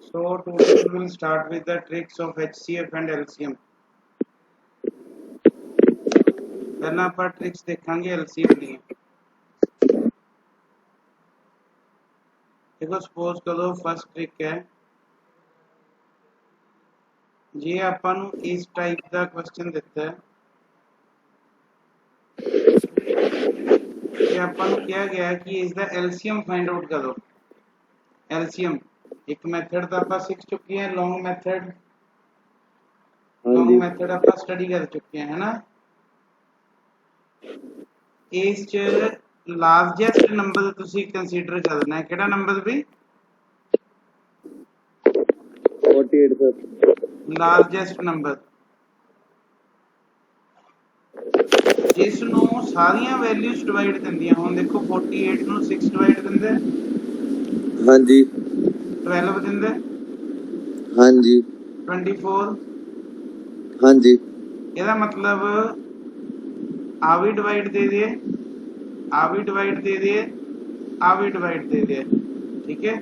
So today we will start with the tricks of HCF and LCM. पहला ਆਪਾਂ tricks देखेंगे LCM दी। देखो suppose करो फर्स्ट ट्रिक है जे ਆਪਾਂ ਨੂੰ इस टाइप ਦਾ क्वेश्चन ਦਿੱਤਾ है कि ਆਪਾਂ ਨੂੰ ਕਿਹਾ ਗਿਆ ਕਿ ਇਸ ਦਾ LCM फाइंड आउट करो। LCM एक मेथड ਤਾਂ ਆਪਾਂ ਸਿੱਖ ਚੁੱਕੇ ਹਾਂ लॉन्ग मेथड ਆਪਾਂ स्टडी कर चुके हैं है ना। इस च लार्जेस्ट नंबर ਤੁਸੀਂ कंसीडर करना है ਕਿਹੜਾ नंबर भी 48 सर लार्जेस्ट नंबर जिस ਨੂੰ ਸਾਰੀਆਂ ਵੈਲਿਊਜ਼ ਡਿਵਾਈਡ ਦਿੰਦੀਆਂ ਹੁਣ ਦੇਖੋ 48 ਨੂੰ 6 ਡਿਵਾਈਡ ਦਿੰਦੇ ਹਾਂਜੀ 12 ਦਿੰਦੇ ਹਾਂਜੀ 24 ਹਾਂਜੀ ਇਹਦਾ मतलब आ भी डिवाइड दे दिए आ भी डिवाइड दे दिए आ भी डिवाइड दे दिए ठीक है।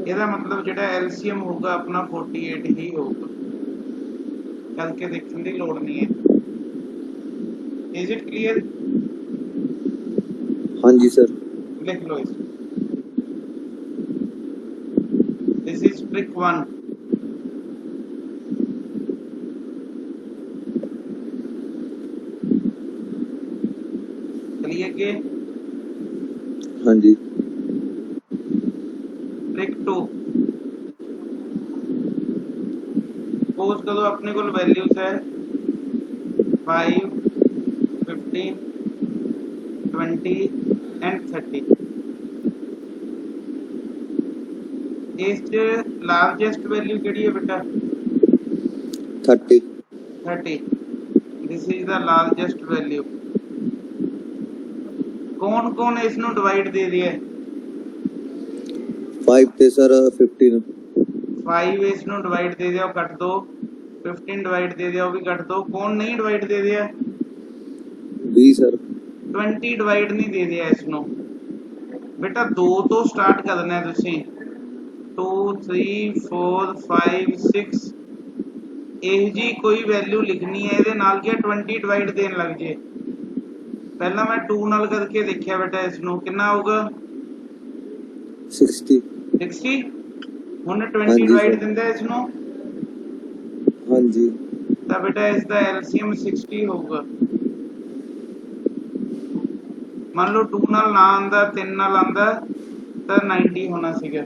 ਇਹਦਾ मतलब ਜਿਹੜਾ LCM ਹੋਊਗਾ अपना 48 ही होगा करके देखने की लोड़ नहीं है। Is it clear? हाँ जी सर लिख लो इस दिस इज ट्रिक 1। चलिए के हाँ जी ट्रिक 2। सपोज करो अपने को वैल्यूज है 5 15 20 एंड 30। इस लार्जेस्ट वैल्यू केड़ी है बेटा 30 this is the largest value. कौन कौन इसनु डिवाइड दे दिया है 5 ਤੇ ਸਰ 15 5 इसनु डिवाइड दे दिया कट दो 15 डिवाइड दे दिया वो भी कट दो। कौन नहीं डिवाइड दे दिया 20 सर 20 डिवाइड नहीं दे दिया इसनु बेटा 2 तो स्टार्ट करना है तुसी 2 3 4 5 6 ਇਹ जी कोई वैल्यू लिखनी है ਇਹਦੇ ਨਾਲ क्या 20 डिवाइड देन लग जे। पहला मैं 2 ਨਾਲ करके देखिया बेटा इसनु कितना होगा 60 ਹੁਣ 20 डिवाइड ਦਿੰਦਾ इसनु हाँ जी ਤਾਂ बेटा इसका LCM 60 ਹੋਊਗਾ। मान लो 2 ਨਾਲ ਨਾ ਆਂਦਾ 3 ਨਾਲ ਆਂਦਾ ਤਾਂ 90 ਹੋਣਾ ਸੀਗਾ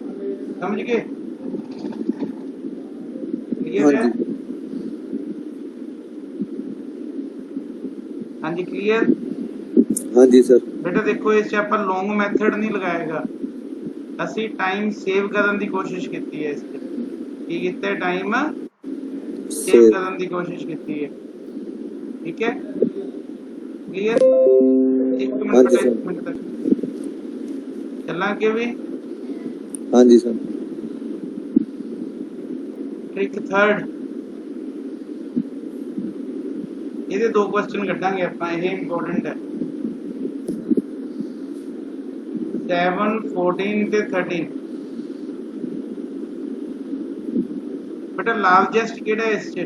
ਸਮਝ ਗਏ क्लियर है? हाँ जी क्लियर। हाँ जी सर बेटा देखो इस ਆਪਾਂ लॉन्ग मेथड नहीं लगाएगा ਅਸੀਂ टाइम सेव ਕਰਨ ਦੀ ਕੋਸ਼ਿਸ਼ ਕੀਤੀ ਹੈ। ਇਸ ਤੇ ਕੀ ਕੀਤਾ टाइम सेव ਕਰਨ ਦੀ ਕੋਸ਼ਿਸ਼ ਕੀਤੀ है ठीक है क्लियर। एक मिनट तक चलना आगे भी। हाँ जी सर ट्रिक 3 ਇਹਦੇ ਦੋ ਕੁਐਸਚਨ ਕੱਢਾਂਗੇ ਆਪਾਂ ਇਹ ਇੰਪੋਰਟੈਂਟ है 7 14 ਤੇ 13। बेटा लार्जेस्ट ਕਿਹੜਾ ਇਸ ਚ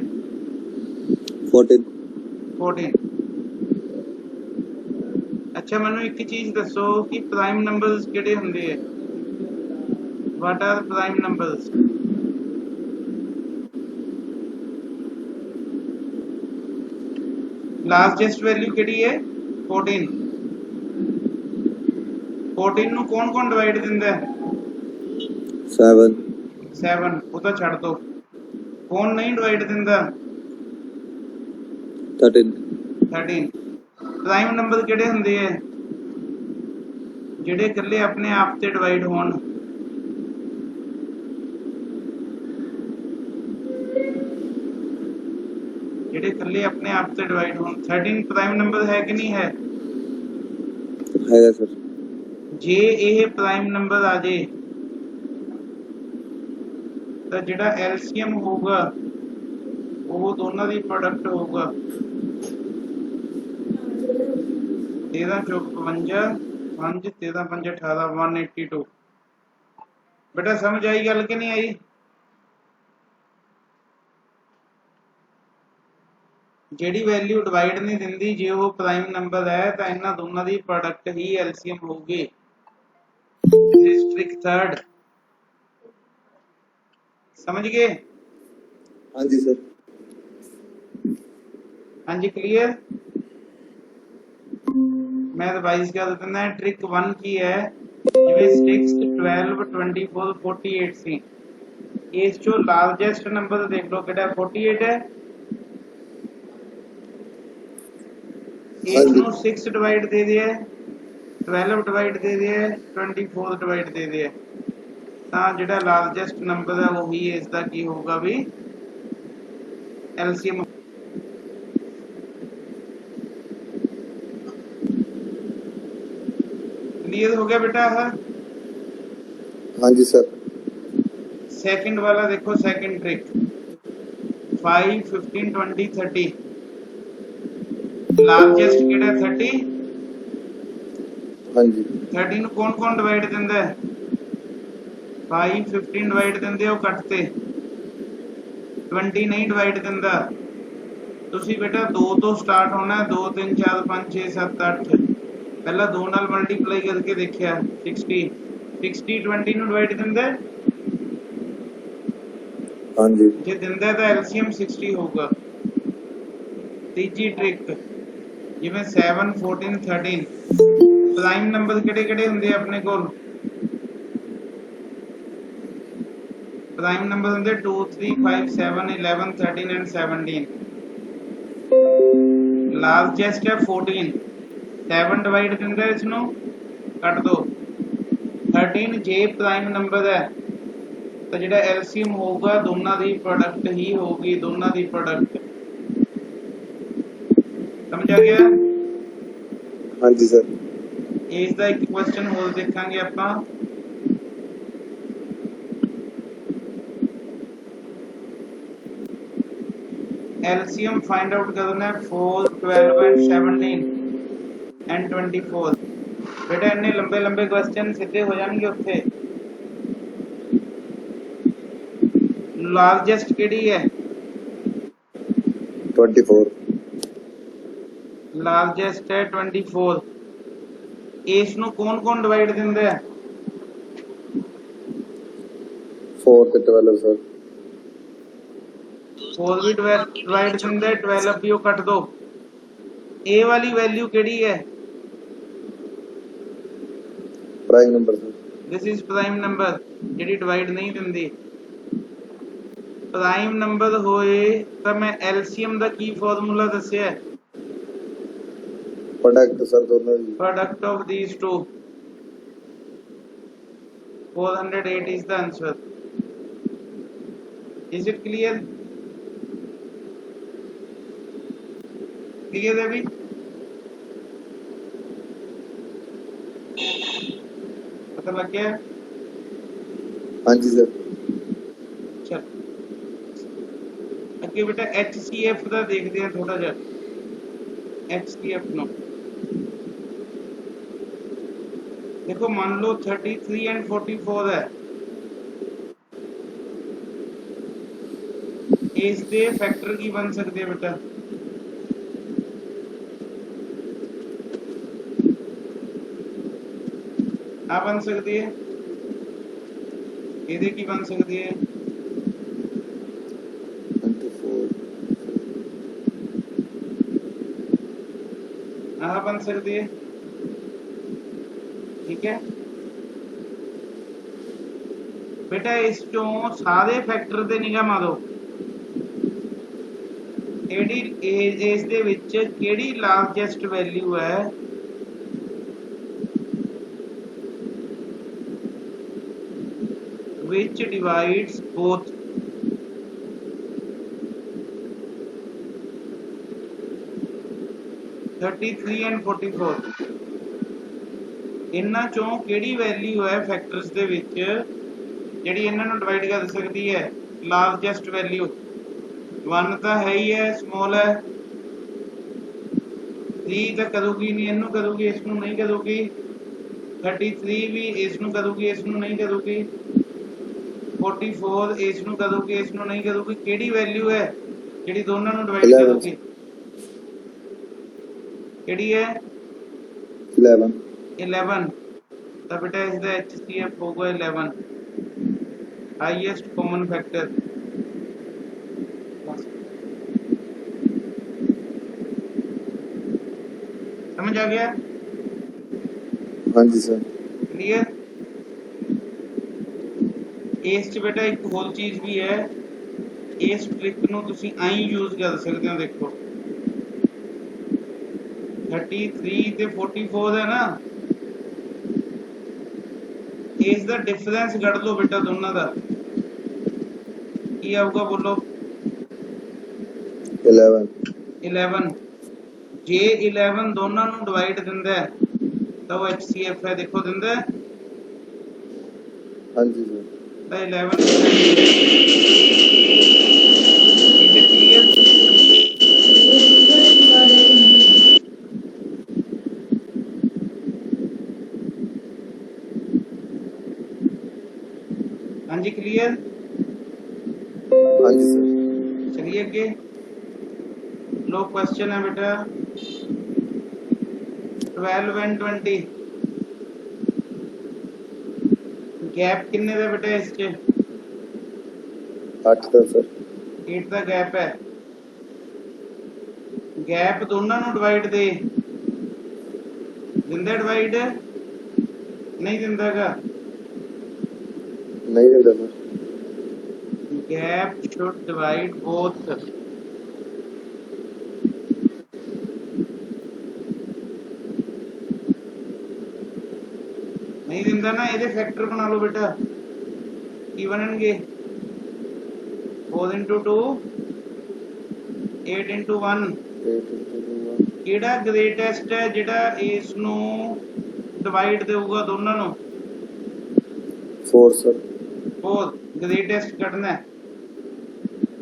14। अच्छा ਮੈਨੂੰ ਇੱਕ ਚੀਜ਼ ਦੱਸੋ ਕਿ ਪ੍ਰਾਈਮ ਨੰਬਰਸ ਕਿਹੜੇ ਹੁੰਦੇ ਹੈ what are prime numbers largest value ਕਿਹੜੀ ਹੈ 14 ਨੂੰ ਕੌਣ ਕੌਣ ਡਿਵਾਈਡ ਦਿੰਦਾ ਹੈ 7 ਉਹ ਤਾਂ ਛੱਡ ਦੋ ਕੌਣ ਨਹੀਂ ਡਿਵਾਈਡ ਦਿੰਦਾ 13। ਪ੍ਰਾਈਮ ਨੰਬਰ ਕਿਹੜੇ ਹੁੰਦੇ ਆ ਜਿਹੜੇ ਇਕੱਲੇ ਆਪਣੇ ਆਪ ਤੇ ਡਿਵਾਈਡ ਹੋਣ ਜਿਹੜੇ ਇਕੱਲੇ ਆਪਣੇ ਆਪ ਤੇ ਡਿਵਾਈਡ ਹੋਣ 13 ਪ੍ਰਾਈਮ ਨੰਬਰ ਹੈ ਕਿ ਨਹੀਂ ਹੈ सर ਜੇ ਇਹ ਪ੍ਰਾਈਮ ਨੰਬਰ ਆ ਜੇ ਤਾਂ ਜਿਹੜਾ LCM ਹੋਊਗਾ ਉਹ ਦੋਨਾਂ ਦੀ ਪ੍ਰੋਡਕਟ ਹੋਊਗਾ 13 ਚੌਕ 52 5 13 5 18 182। बेटा समझ आई गल कि नहीं आई ਜਿਹੜੀ ਵੈਲਿਊ ਡਿਵਾਈਡ ਨਹੀਂ ਦਿੰਦੀ ਜੇ ਉਹ ਪ੍ਰਾਈਮ ਨੰਬਰ ਹੈ ਤਾਂ ਇਹਨਾਂ ਦੋਨਾਂ ਦੀ ਪ੍ਰੋਡਕਟ ਹੀ ਐਲਸੀਐਮ ਹੋਊਗੀ। This is trick third. समझ गए? हाँ जी सर। हाँ जी क्लियर। मैं रिवाइज कर देता। ट्रिक 1 की है जिवें 6 12 24 48 सी इस चो लार्जेस्ट नंबर देख लो किहड़ा 48 है। इस नु 6 डिवाइड दे दिया 12 डिवाइड दे दिया 24 डिवाइड दे दिया ਤਾਂ ਜਿਹੜਾ ਲਾਰਜੈਸਟ ਨੰਬਰ ਹੈ ਉਹੀ ਇਸ ਦਾ ਕੀ ਹੋਊਗਾ ਵੀ ਐਲਸੀਐਮ। क्लियर हो गया बेटा? हाँ जी सर। सेकंड वाला देखो, सेकंड ट्रिक 5 15 20 30 लार्जेस्ट केड़ा 30। हाँ जी। 30 ਨੂੰ कौन कौन डिवाइड ਦਿੰਦਾ है? 5 15 डिवाइड ਦਿੰਦੇ ਹੋ ਕੱਟਤੇ 20 नहीं डिवाइड ਦਿੰਦਾ। ਤੁਸੀਂ बेटा 2 ਤੋਂ ਸਟਾਰਟ ਹੋਣਾ 2 3 4 5 6 7 8 ਪਹਿਲਾਂ 2 ਨਾਲ ਮਲਟੀਪਲਾਈ ਕਰਕੇ ਦੇਖਿਆ 60 60 20 ਨੂੰ ਡਿਵਾਈਡ ਦਿੰਦਾ। हाँ जी। ਜੇ ਦਿੰਦਾ ਤਾਂ ਐਲਸੀਐਮ 60 ਹੋਊਗਾ। ਤੀਜੀ ਟ੍ਰਿਕ ਜਿਵੇਂ 7 14 13 ਪ੍ਰਾਈਮ ਨੰਬਰ ਕਿਹੜੇ ਕਿਹੜੇ ਹੁੰਦੇ ਆਪਣੇ ਕੋਲ? प्राइम नंबर होंगे 2 3 5 7 11 13 एंड 17। लार्जेस्ट है 14 7 डिवाइड दिंदा इसनु कट दो 13 जे प्राइम नंबर है तो जेड़ा एलसीएम होगा दोनों की प्रोडक्ट ही होगी, दोनों की प्रोडक्ट। समझा गया? हाँ जी सर। इसका एक क्वेश्चन होर देखांगे आपां। एलसीएम फाइंड आउट करना है 4 12 एंड 17 एंड 24। बेटा इन्ने लंबे लंबे क्वेश्चन सीधे हो जाएंगे उत्थे। लार्जेस्ट केड़ी है? 24। लार्जेस्ट है 24। इस नु कौन कौन डिवाइड दिंदा है? 4 ਤੇ 12 सर। 4 भी डिवाइड दिंदा है 12 भी कट दो। ए वाली वैल्यू केड़ी है? Prime number sir. This is prime number JD divide नहीं दिंदी। प्राइम नंबर होए तो मैं एलसीएम दा की फार्मूला दस्या है? प्रोडक्ट सर दोनों की। Product of these two 408 is the answer. Is it clear? Clear है अभी? पता लग गया? हाँ जी सर। चल अगे बेटा HCF का देखते हैं थोड़ा जा। HCF नो देखो मान लो 33 एंड 44 है। इस दे फैक्टर की बन सकते हैं बेटा? आ बन सकती है, ये की बन सकती है 24। आ बन सकती है। ठीक है बेटा इस चो सारे फैक्टर ते निगाह मारो। इस दे विच केड़ी लार्जेस्ट वैल्यू है? which divides both? (33 and 44) इन्हां चों केड़ी वैल्यू है फैक्टर्स दे विच जेड़ी इन्हां नूं डिवाइड कर सकती है? लार्जेस्ट वैल्यू 1 तो है ही है, स्मॉल है। 3 तो करूगी नहीं, इनू करूगी, इसनू नहीं करूगी। 33 भी इसनू करूगी, इसनू नहीं करूगी। 44 इसनू करूगी, इसनू नहीं करूगी। केड़ी वैल्यू है जेड़ी दोनों नूं डिवाइड करूगी? ਕਿਹੜੀ ਹੈ 11 11 ਤਾਂ ਬੇਟਾ ਇਸ ਦਾ HCF ਹੋਊਗਾ 11 ਹਾਈਐਸਟ ਕਾਮਨ ਫੈਕਟਰ समझ आ गया हाँ जी सर क्लियर ਇਸ ਚ ਬੇਟਾ ਇੱਕ ਹੋਰ ਚੀਜ਼ ਵੀ ਹੈ ਇਸ ਟ੍ਰਿਕ ਨੂੰ ਤੁਸੀਂ ਐਂ ਯੂਜ਼ ਕਰ ਸਕਦੇ ਹੋ ਦੇਖੋ 33 ਤੇ 44 ਹੈ ਨਾ ਇਸ ਦਾ ਡਿਫਰੈਂਸ ਕੱਢ ਲਓ ਬੇਟਾ ਦੋਨਾਂ ਦਾ ਕੀ ਆਊਗਾ ਬੋਲੋ 11 ਜੇ 11 ਦੋਨਾਂ ਨੂੰ ਡਿਵਾਈਡ ਦਿੰਦਾ ਹੈ ਤਾਂ ਉਹ HCF ਹੈ ਦੇਖੋ ਦਿੰਦਾ ਹੈ हाँ जी सर ਤਾਂ 11 is it clear हाँ जी क्लियर हाँ जी सर चलिए आगे लो क्वेश्चन है बेटा 12 and 20 गैप किन्ने दा बेटा इस च 8 ਦਾ ਸਰ 8 ਦਾ ਗੈਪ ਹੈ ਗੈਪ ਦੋਨਾਂ ਨੂੰ ਡਿਵਾਈਡ ਦੇ ਦਿੰਦਾ ਡਿਵਾਈਡ ਨਹੀਂ ਦਿੰਦਾਗਾ ਨਹੀਂ ਦਿੰਦਾ sir gap should divide both नहीं दिंदा ना ਇਹਦੇ ਫੈਕਟਰ ਬਣਾ ਲਓ ਬੇਟਾ ਕੀ ਬਣਨਗੇ 4 into 2 8 into 1 ਕਿਹੜਾ ਗ੍ਰੇਟੈਸਟ ਹੈ ਜਿਹੜਾ ਇਸ ਨੂੰ ਡਿਵਾਈਡ ਦੇਊਗਾ ਦੋਨਾਂ ਨੂੰ 4 ਸਰ 4 ग्रेटेस्ट करना है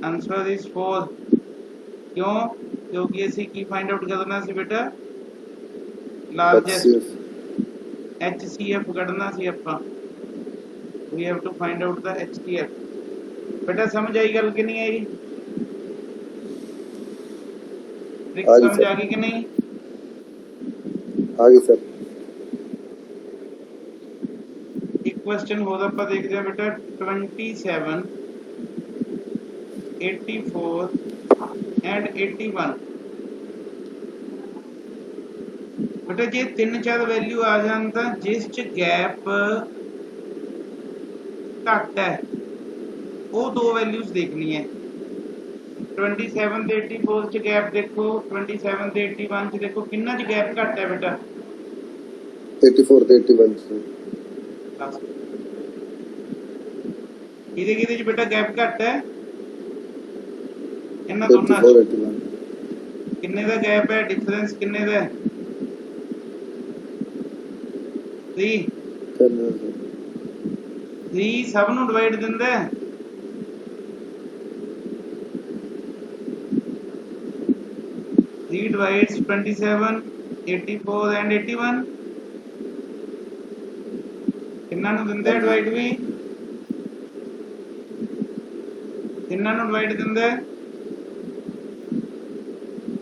आंसर इज 4 क्यों क्योंकि ਅਸੀਂ ਕੀ ਫਾਈਂਡ ਆਊਟ ਕਰਨਾ ਸੀ ਬੇਟਾ ਲਾਰਜੈਸਟ HCF ਕੱਢਣਾ ਸੀ ਆਪਾਂ we have to find out the HCF ਬੇਟਾ ਸਮਝ ਆਈ ਗੱਲ ਕਿ ਨਹੀਂ ਆਈ ਟ੍ਰਿਕ ਸਮਝ ਆ ਗਈ ਕਿ ਨਹੀਂ ਆ ਗਈ ਸਰ क्वेश्चन हो आप देखते हैं बेटा 27 84 एंड 81 बेटा जे 3-4 वैल्यू आ जान तो जिस च गैप घट है वो 2 वैल्यूज देखनी है 27 ते 84 च गैप देखो 27 ते 81 च देखो किन्ना च गैप घट है बेटा 84 ਤੇ 81 ਸਰ ਇਹਦੇ ਕਿਹਦੇ ਚ ਬੇਟਾ ਗੈਪ ਘੱਟ ਹੈ ਇਹਨਾਂ ਦੋਨਾਂ ਚ ਕਿੰਨੇ ਦਾ ਗੈਪ ਹੈ ਡਿਫਰੈਂਸ ਕਿੰਨੇ ਦਾ ਹੈ 3 ਸਭ ਨੂੰ ਡਿਵਾਈਡ ਦਿੰਦਾ ਹੈ 3 divides 27 84 and 81 ਕਿੰਨਾ ਨੂੰ ਦਿੰਦਾ ਹੈ ਡਿਵਾਈਡ ਵੀ ਕਿੰਨਾ ਨੂੰ ਡਿਵਾਈਡ ਦਿੰਦਾ ਹੈ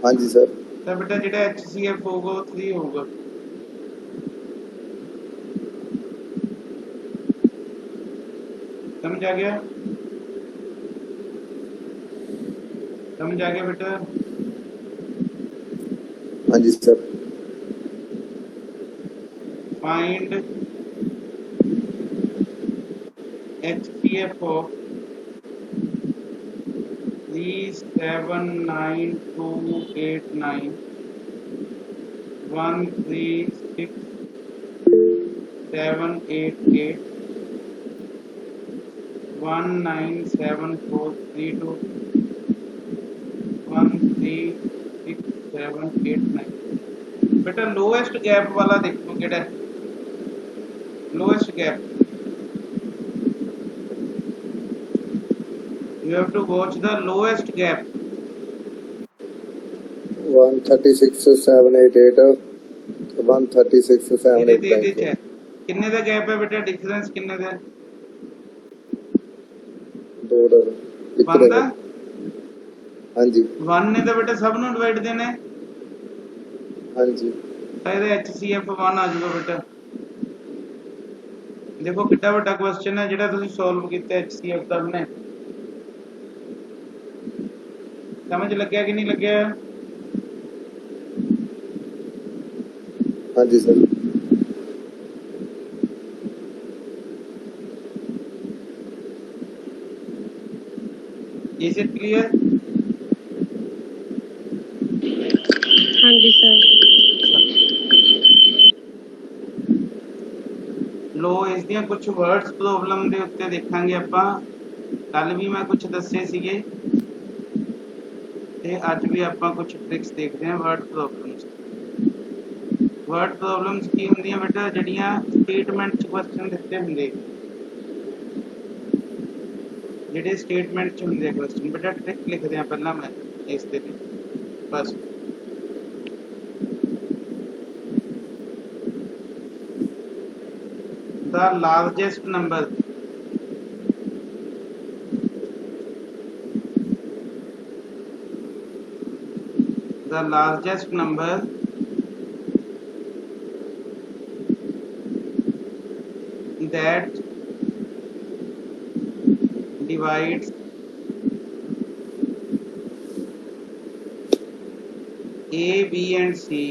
ਹਾਂਜੀ ਸਰ ਤਾਂ ਬੇਟਾ ਜਿਹੜਾ HCF ਹੋਊਗਾ ਉਹ 3 ਹੋਊਗਾ समझ आ गया बेटा हाँ जी सर फाइंड HCF of 379289 136788 197432 136789 बेटा लोएस्ट गैप वाला देखो केड़ा lowest gap you have to watch the lowest gap 136788 136789 किन्ने दा गैप है बेटा डिफरेंस किन्ने दा दो दा वन दा हां जी 1 ने तो बेटा सब नु डिवाइड देना है हाँ जी तो ये HCF1 आ जाएगा बेटा। देखो कितना बड़ा क्वेश्चन है जिहड़ा तुसीं सॉल्व किया HCF का हमने, समझ लग्या कि नहीं लग्या? हाँ जी सर। Is it clear? हाँ जी सर। लो इस दियां कुछ वर्ड्स प्रॉब्लम दे उत्ते देखांगे आपां। कल भी मैं कुछ दस्से सीगे ते अज भी आपां कुछ ट्रिक्स देखते हैं वर्ड प्रॉब्लम्स। वर्ड प्रॉब्लम्स की होंदियां बेटा जड़ियां स्टेटमेंट च क्वेश्चन दिते हुंदे, जिहड़े स्टेटमेंट च हुंदे क्वेश्चन। बेटा ट्रिक लिखदे हैं पहला मैं इस दे बस। The largest number, the largest number that divides A, B and C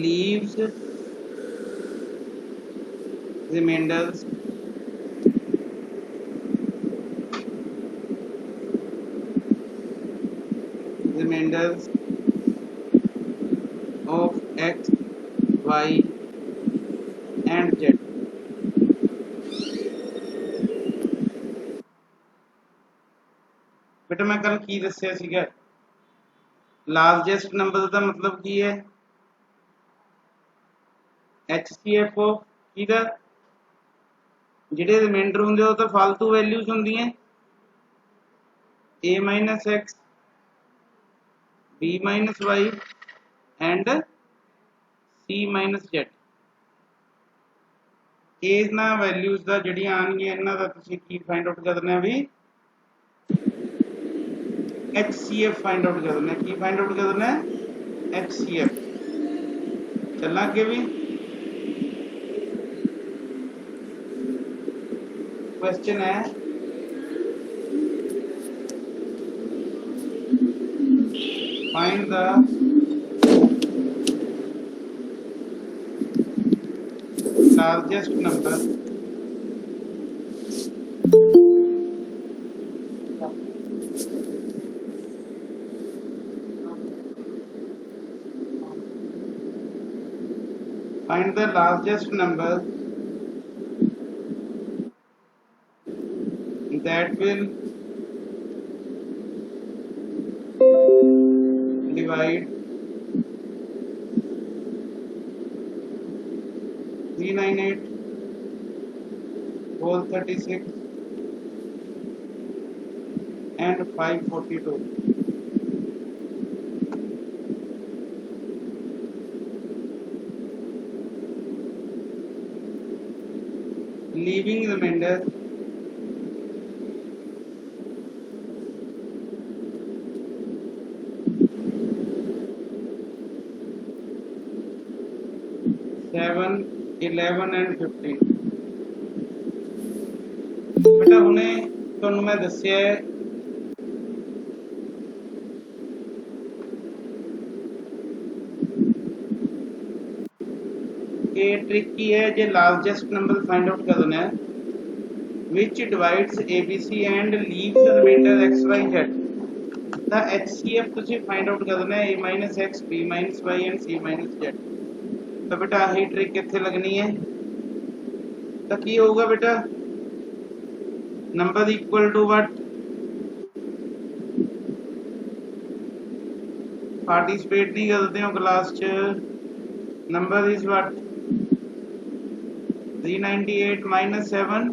leaves remainders of X, Y and Z। बेटा मैं कल की दस्सिया सीगा, लार्जेस्ट नंबर का मतलब की है HCF किहदा, जिहड़े रिमाइंडर हुंदे वो तो फालतू वैल्यूज हुंदियां A minus X, B minus Y and C minus Z। इन्हां वैल्यूज दा जिहड़ियां आणगियां इन्हां दा तुसीं की फाइंड आउट करना है भी HCF फाइंड आउट करना है। की फाइंड आउट करना है? HCF। चलना अगे भी क्वेश्चन है find the largest number find the largest number that will divide 398, 436 and 542। leaving remainder seven, 11 and 15। बेटा हुणे तुहानूं मैं दस्सिया है कि ट्रिक की है जे लार्जेस्ट नंबर फाइंड आउट करना है which divides ABC and leaves the remainder X, Y, Z। the HCF तुसीं फाइंड आउट करना है A minus X, B minus Y and C minus Z। तो बेटा यही ट्रिक कित्थे लगनी है? तो की होगा बेटा? Number equal to what? Participate नहीं करते हो क्लास च। Number is what? 398 minus 7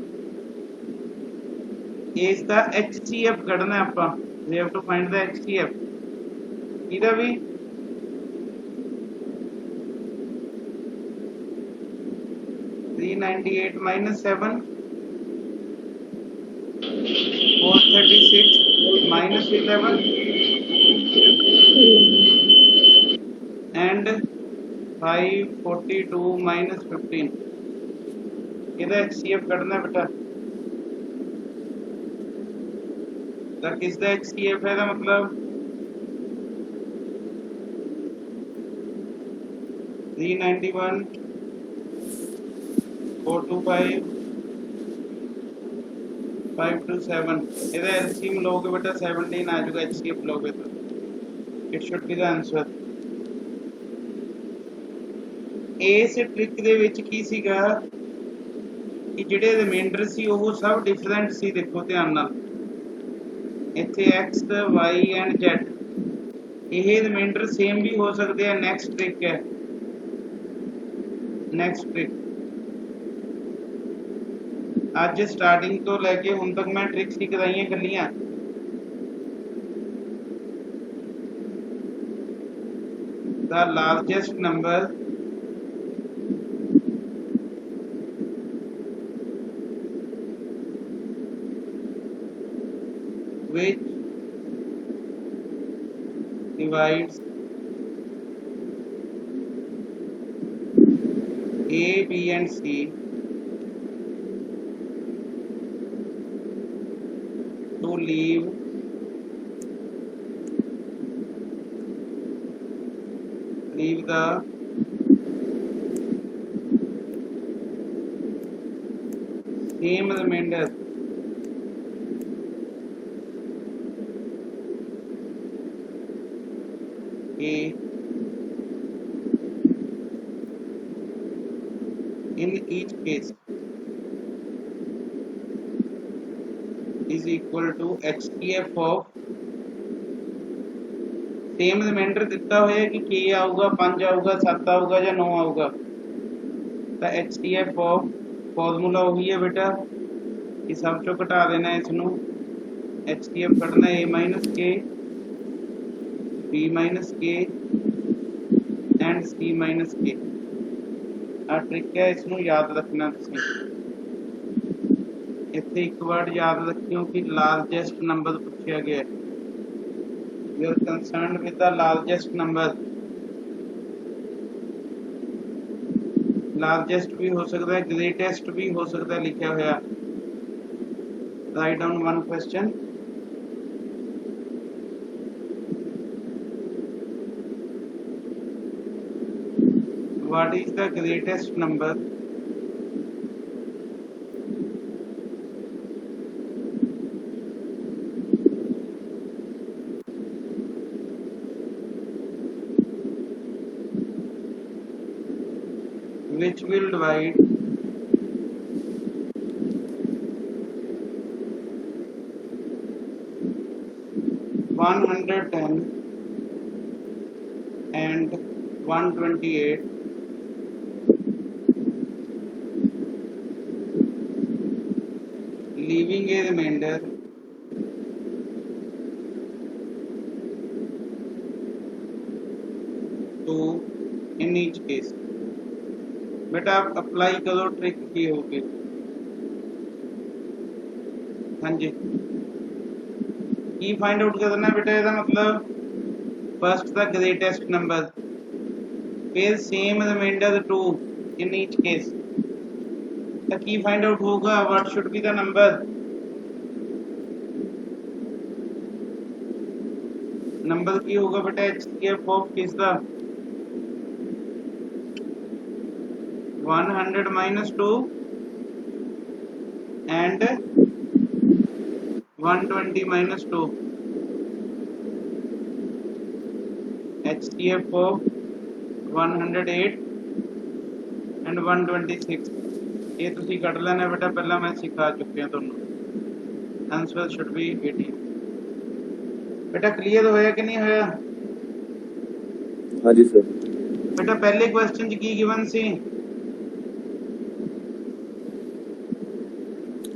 is the HCF कढ़ना है आपां। we have to find the HCF इधर भी 398 minus 7, 436 minus 11 and 542 minus 15 ਇਹਦਾ HCF ਕੱਢਣਾ बेटा ਤਾਂ ਕਿਸ ਦਾ HCF है ਇਹਦਾ मतलब 391 425 527 ਇਹਦਾ LCM ਲੋਗੇ बेटा 17 आ जाएगा HCF लोगे तो it should be the answer ਇਸ ਟ੍ਰਿਕ ਦੇ ਵਿੱਚ ਕੀ ਸੀਗਾ ਕਿ ਜਿਹੜੇ ਰਿਮਾਈਂਡਰ ਸੀ ਉਹ ਸਭ ਡਿਫਰੈਂਟ ਸੀ ਦੇਖੋ ਧਿਆਨ ਨਾਲ ਇੱਥੇ x y and z ਇਹ ਰਿਮਾਈਂਡਰ ਸੇਮ ਵੀ ਹੋ ਸਕਦੇ ਆ ਨੈਕਸਟ ਟ੍ਰਿਕ ਹੈ ਨੈਕਸਟ ਟ੍ਰਿਕ ਅੱਜ ਸਟਾਰਟਿੰਗ ਤੋਂ ਲੈ ਕੇ ਹੁਣ ਤੱਕ ਮੈਂ ਟ੍ਰਿਕਸ ਹੀ ਕਰਾਈਆਂ ਕੱਲੀਆਂ the largest number which divides A, B and C to leave the same remainder A in each case is equal to HCF of same remainder दिता हुआ है कि k आऊगा 5 आऊगा 7 आऊगा या 9 आऊगा तो HCF ऑफ फॉर्मूला वही है बेटा कि सब चो घटा देना है इसनों HCF कटना A माइनस के B माइनस के एंड C माइनस के आ ट्रिक है इसनों याद रखना तुसीं इत्थे एक वर्ड याद रखियो कि लार्जेस्ट नंबर पूछा गया है You are concerned with the largest number. Largest भी हो सकता है, greatest भी हो सकता है लिखा हुआ. Write down one question. What is the greatest number? Which will divide one 110 and 128 leaving a remainder to in each case बेटा आप अप्लाई करो ट्रिक की होगी हाँ जी की फाइंड आउट करना बेटा ਇਹਦਾ मतलब फर्स्ट द ग्रेटेस्ट नंबर फिर same remainder 2 in each case तो की फाइंड आउट होगा what should be the number number की होगा बेटा HCF ऑफ किसका 100 minus 2 and 120 minus 2 HCF of 108 and 126 ये तुसी कट लेना बेटा पहला मैं सिखा चुके हैं तुहानू आंसर शुड बी 80 बेटा क्लियर होया कि नहीं होया हाँ जी सर बेटा पहले क्वेश्चन च की गिवन सी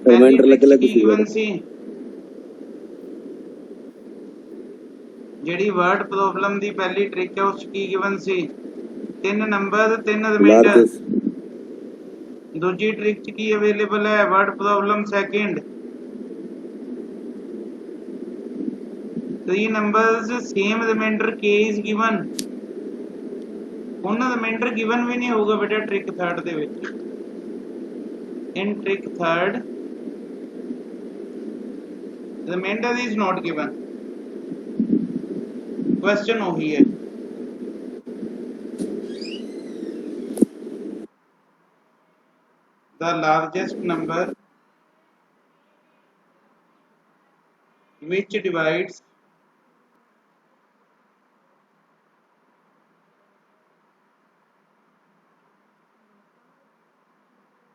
रिमाइंडर अलग-अलग सी जेडी वर्ड प्रॉब्लम दी पहली ट्रिक है उस की गिवन सी 3 नंबर 3 रिमाइंडर दूसरी ट्रिक च की अवेलेबल है word problem second 3 numbers same remainder k is given, ਉਹਨਾਂ remainder given ਵੀ ਨਹੀਂ ਹੋਊਗਾ ਬੇਟਾ trick third ਦੇ ਵਿੱਚ। in trick third remainder is not given। question ਉਹੀ ਹੈ। the largest number which divides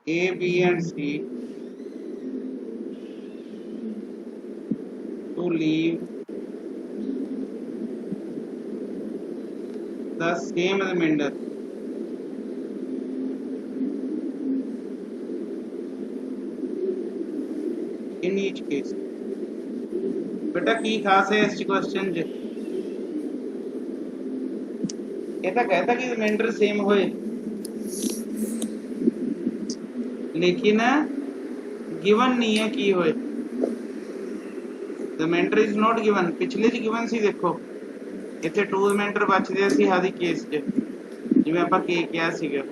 A, B and C to leave the same remainder in each case। बेटा की खास है इस क्वेश्चन च ਇਹ ਤਾਂ कहता कि रिमाइंडर सेम होए लेकिन गिवन नहीं है की होए। Remainder is not given. पिछले च गिवन सी देखो इत्थे 2 रिमाइंडर बचदे सी हर केस च जिवें आपां के किया सीगा।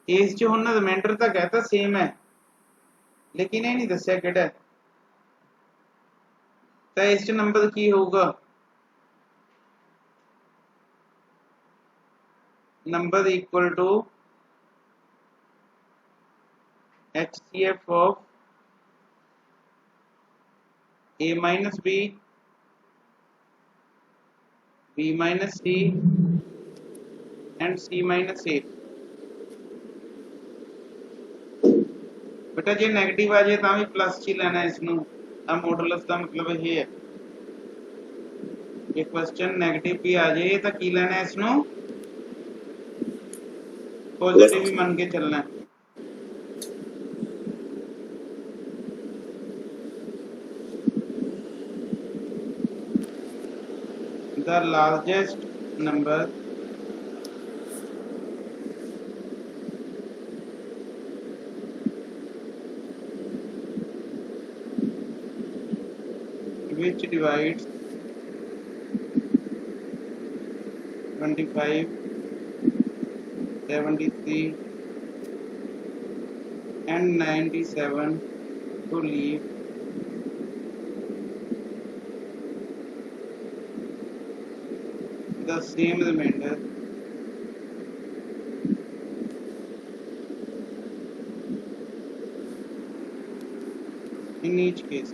केस च हुण रिमाइंडर तां कहता सेम है लेकिन ये नहीं दस्सिया किहड़ा है। तो इस च नंबर की होगा number equal to HCF of A minus B, B minus C and C minus A। बेटा जे नेगेटिव आ जाए तो भी प्लस च लेना है इसनू। आ मॉडुलस का मतलब ये है कि क्वेश्चन नेगेटिव भी आ जाए तो की लेना है इसनू पॉजिटिव भी मान के चलना है। the largest number which divides 25, 73 and 97 to leave the same remainder in each case।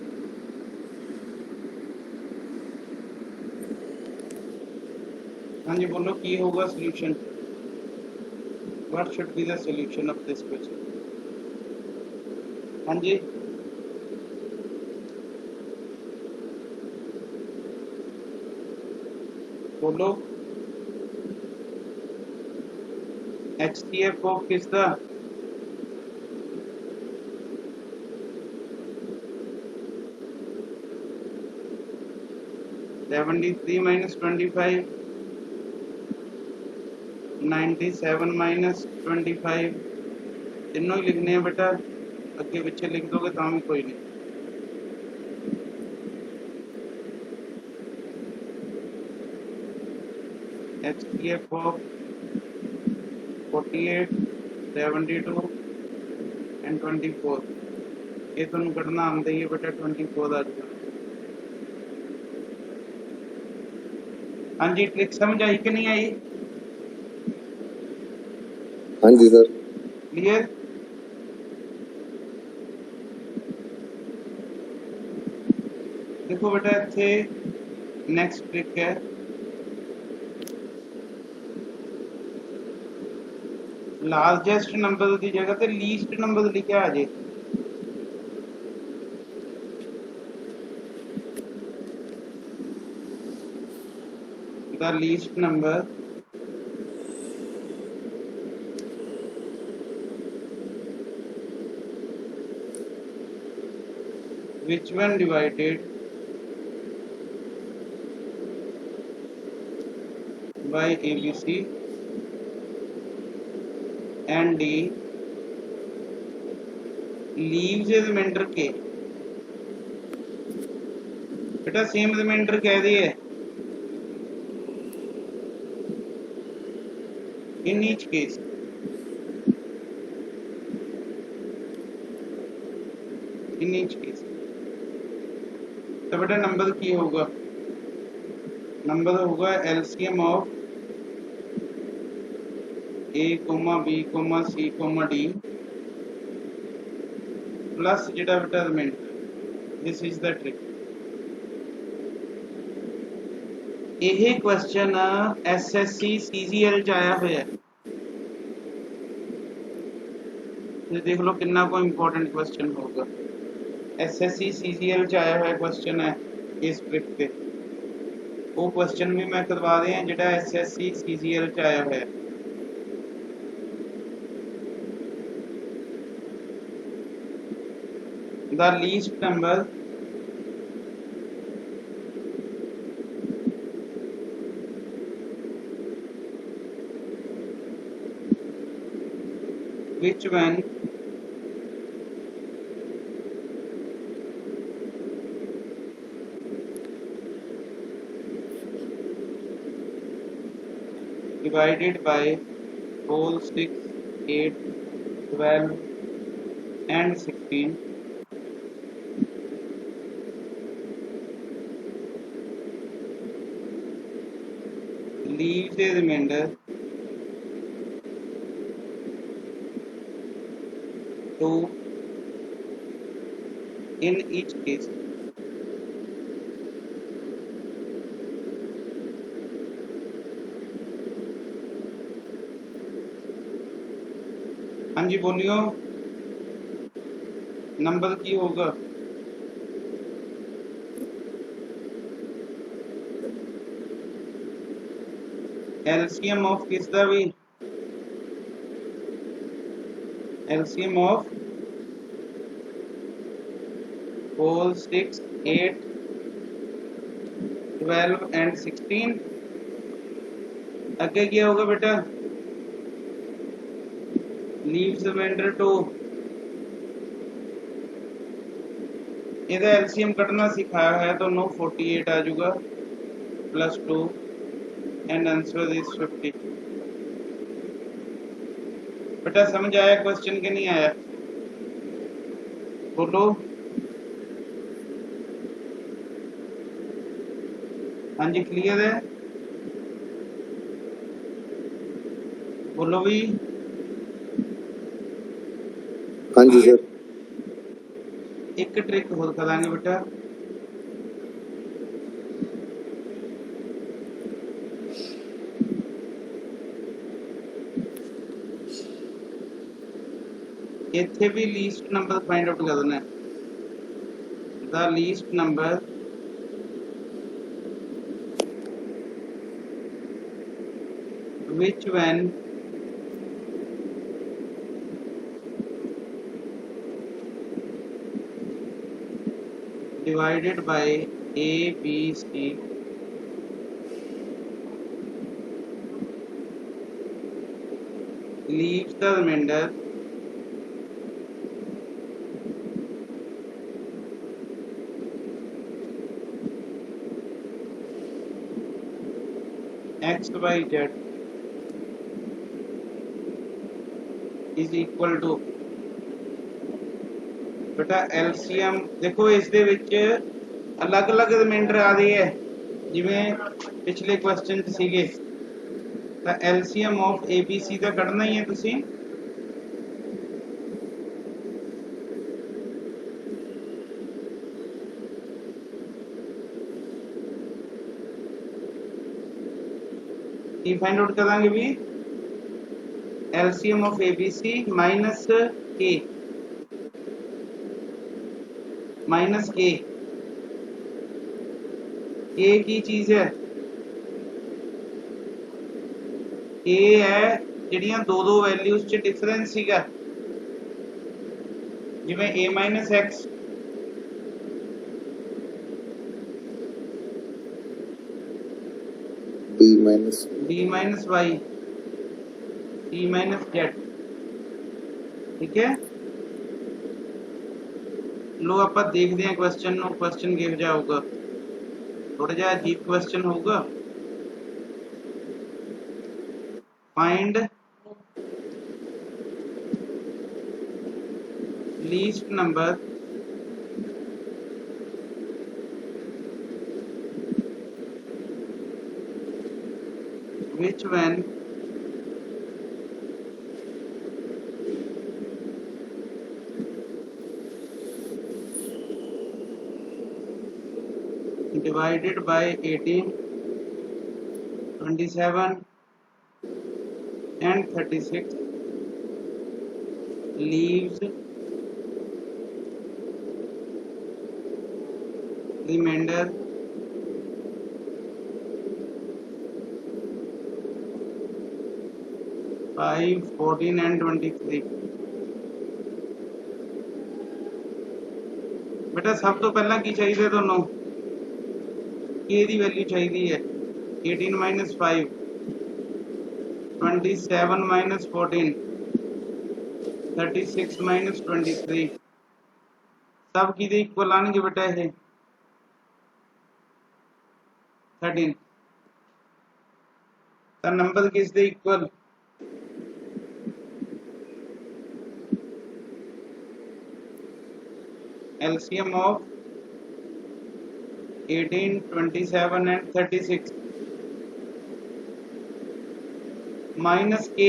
हाँ जी बोलो की होगा solution। What should be the solution of this question? हाँ जी बोलो HCF of किसका? (73 minus 25) 97 minus 25 तीनों ही लिखने हैं बेटा। अगे पीछे लिख दोगे तो भी कोई नहीं। HCF of 48, 72 and 24 ये तुम करना आंदा ही है बेटा। 24 आ जाएगा। हाँ जी ट्रिक समझ आई कि नहीं आई? हाँ जी सर। क्लियर? देखो बेटा इत्थे नेक्स्ट ट्रिक है लार्जेस्ट नंबर की जगह ते लीस्ट नंबर लिखा आ जाए। the least number which when divided by ABC and D leaves a remainder K। बेटा सेम रिमाइंडर कह दिए in each case. In each case तो बेटा नंबर की होगा, नंबर होगा LCM of A comma B comma C comma D plus जिहड़ा बेटा remainder. This is the trick. यह क्वेश्चन SSC CGL च आया हुआ है, देख लो कितना को इंपॉर्टेंट क्वेश्चन होगा। SSC CGL च आया हुआ क्वेश्चन है इस ट्रिक पे, वो क्वेश्चन भी मैं करवा रहे हैं जिहड़ा SSC CGL च आया हुआ है। The least number which when divided by whole 6, 8, 12 and 16 leaves a remainder 2 in each case। हाँ जी बोलियो नंबर की होगा। एलसीएम ऑफ किसका भी, एलसीएम ऑफ होल 6, 8, 12 एंड 16। आगे क्या होगा बेटा, लीव्स रिमाइंडर 2। इधर एलसीएम कटना सिखाया है तो 948 आ जाऊगा प्लस 2 एंड आंसर इज 50। बेटा समझ आया क्वेश्चन के नहीं आया, बोलो। हाँ जी क्लियर है, बोलो भी। हाँ जी सर। एक ट्रिक होर करांगे बेटा, इत्थे भी लीस्ट नंबर फाइंड आउट करना है। The least number which when divided by A, B, C leaves the remainder X, Y, Z is equal to। बेटा एलसीएम देखो इस दे विच अलग अलग रिमाइंडर आ रही है जिवें पिछले क्वेश्चन च सीगे, तो एलसीएम ऑफ एबीसी का कढ़ना ही है तुसी। फाइंड आउट करांगे भी एलसीएम ऑफ एबीसी माइनस के, माइनस के की चीज है, के है जिहड़ियां दो दो वैल्यूज च डिफरेंस सीगा, जिवें A minus X B minus Y C minus Z. ठीक है, लो आप देखते हैं क्वेश्चन नो, क्वेश्चन किहो जिहा होगा। थोड़ा जा अजीब क्वेश्चन होगा। Find least number which when divided by 18, 27 and 36 leaves remainder 5, 14 and 23। बेटा सब तो पहला की चाहिए दोनों के दी वैल्यू चाहिए है 18 माइनस 5, 27 माइनस 14, 36 माइनस 23 सब की इक्वल आने बेटा ये 13 तो नंबर किस दे equal LCM of 18, 27 and 36 minus K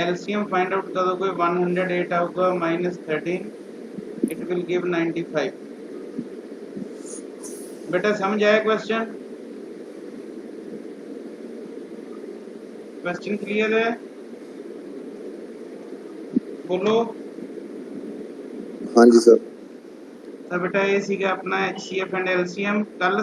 LCM find out करोगे 108 आऊगा minus 13 it will give 95। बेटा समझ आया क्वेश्चन क्लियर है बोलो। हाँ जी सर। तो बेटा ये सीगा अपना HCF एंड LCM कल